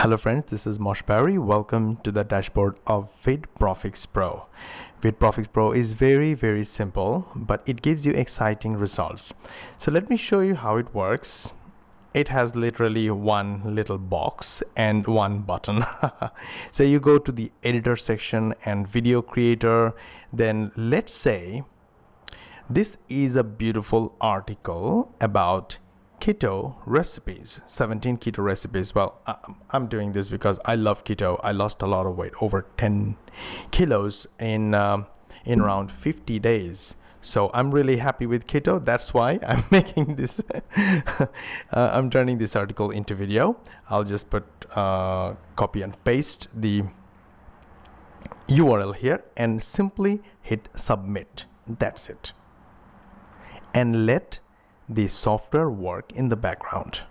Hello friends, this is Mosh Barry. Welcome to the dashboard of VidProfixPro. VidProfixPro is very simple, but it gives you exciting results. So let me show you how it works. It has literally one little box and one button. So you go to the editor section and video creator. Then let's say this is a beautiful article about keto recipes, 17 keto recipes. Well, I'm doing this because I love keto. I lost a lot of weight, over 10 kilos in around 50 days. So I'm really happy with keto. That's why I'm making this. I'm turning this article into video. I'll just put copy and paste the URL here and simply hit submit. That's it. And let the software work in the background.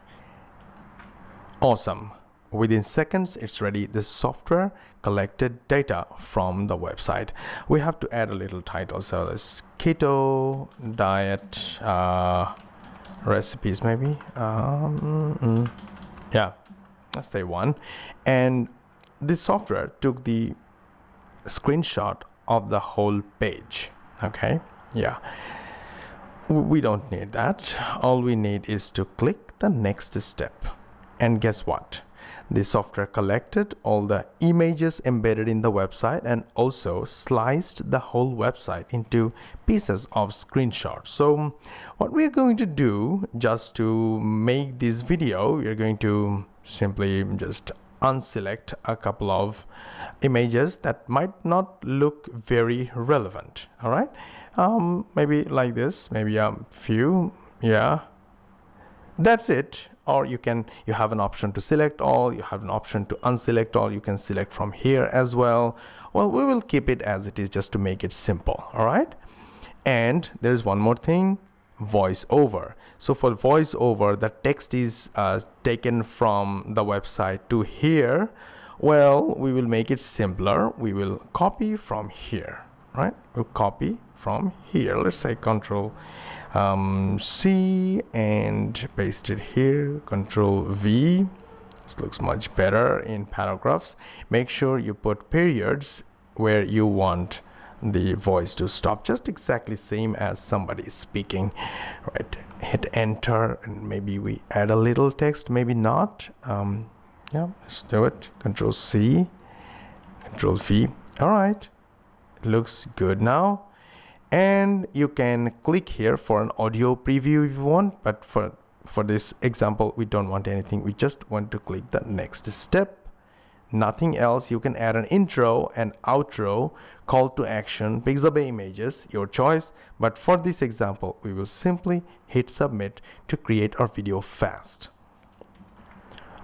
Awesome. Within seconds it's ready. The software collected data from the website. We have to add a little title, so this keto diet recipes maybe. Yeah, let's say one. And this software took the screenshot of the whole page. Okay, yeah, we don't need that. All we need is to click the next step, and guess what? The software collected all the images embedded in the website and also sliced the whole website into pieces of screenshots. So what we're going to do, just to make this video, we're going to simply just unselect a couple of images that might not look very relevant. All right, maybe like this, maybe a few. Yeah, that's it. Or you have an option to select all, you have an option to unselect all, you can select from here as well. Well, we will keep it as it is just to make it simple. All right, and there's one more thing, voiceover. So for voiceover, the text is taken from the website to here. Well, we will make it simpler. We will copy from here. Right, we'll copy from here. Let's say Control C and paste it here. Control V. This looks much better in paragraphs. Make sure you put periods where you want the voice to stop, just exactly same as somebody speaking. Right, hit enter, and maybe we add a little text, maybe not. Yeah, let's do it. Control C, Control V. All right, looks good now. And you can click here for an audio preview if you want, but for this example we don't want anything. We just want to click the next step, nothing else. You can add an intro and outro, call to action, pixabay images, your choice. But for this example we will simply hit submit to create our video fast.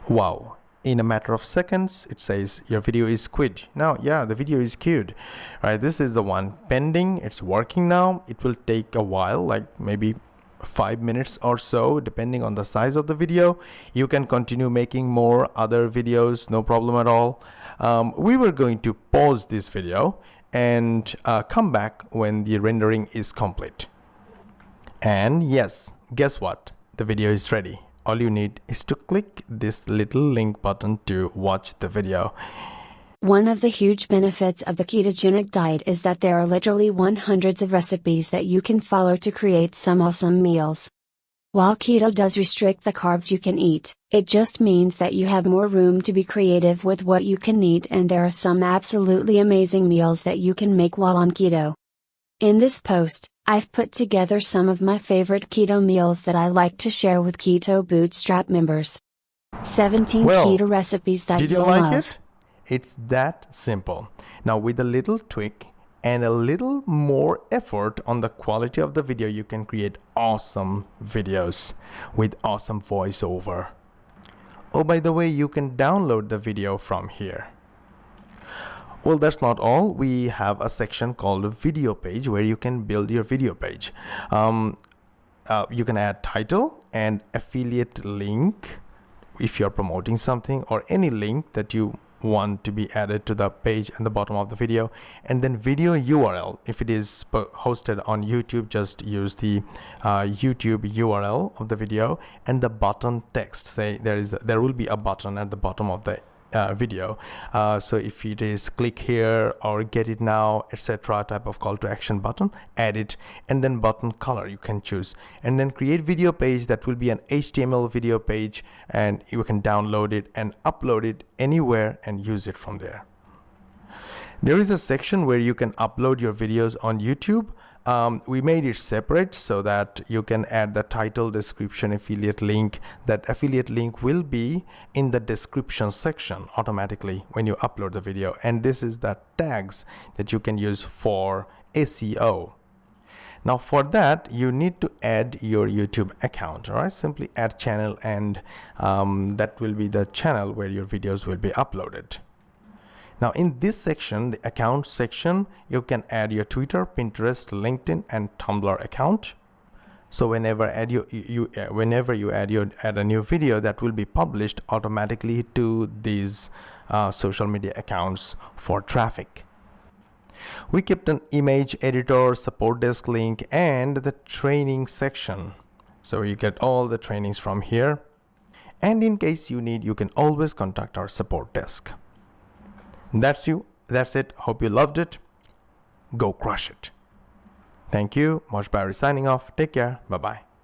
Wow, in a matter of seconds it says your video is queued. Now, yeah, the video is queued. Right, this is the one pending. It's working now. It will take a while, like maybe 5 minutes or so, depending on the size of the video. You can continue making more other videos, no problem at all. We were going to pause this video and come back when the rendering is complete. And yes, guess what? The video is ready. All you need is to click this little link button to watch the video. One of the huge benefits of the ketogenic diet is that there are literally hundreds of recipes that you can follow to create some awesome meals. While keto does restrict the carbs you can eat, it just means that you have more room to be creative with what you can eat, and there are some absolutely amazing meals that you can make while on keto. In this post, I've put together some of my favorite keto meals that I like to share with Keto Bootstrap members. 17 keto recipes that you'll love. Did you like it? It's that simple. Now with a little tweak and a little more effort on the quality of the video, you can create awesome videos with awesome voiceover. Oh, by the way, you can download the video from here. Well, that's not all. We have a section called a video page where you can build your video page. You can add title and affiliate link if you're promoting something, or any link that you want to be added to the page at the bottom of the video. And then video URL. If it is hosted on YouTube, just use the YouTube URL of the video, and the button text. Say there will be a button at the bottom of the video. So if it is click here or get it now, etc. type of call to action button, add it, and then button color you can choose, and then create video page. That will be an HTML video page, and you can download it and upload it anywhere and use it from there. There is a section where you can upload your videos on YouTube. We made it separate so that you can add the title, description, affiliate link. That affiliate link will be in the description section automatically when you upload the video, and this is the tags that you can use for SEO. Now for that, you need to add your YouTube account. All right, simply add channel, and that will be the channel where your videos will be uploaded. Now in this section, the account section, you can add your Twitter, Pinterest, LinkedIn, and Tumblr account. So whenever you add a new video, that will be published automatically to these social media accounts for traffic. We kept an image editor, support desk link, and the training section. So you get all the trainings from here. And in case you need, you can always contact our support desk. That's it. Hope you loved it. Go crush it. Thank you. Mosh Barry signing off. Take care. Bye-bye.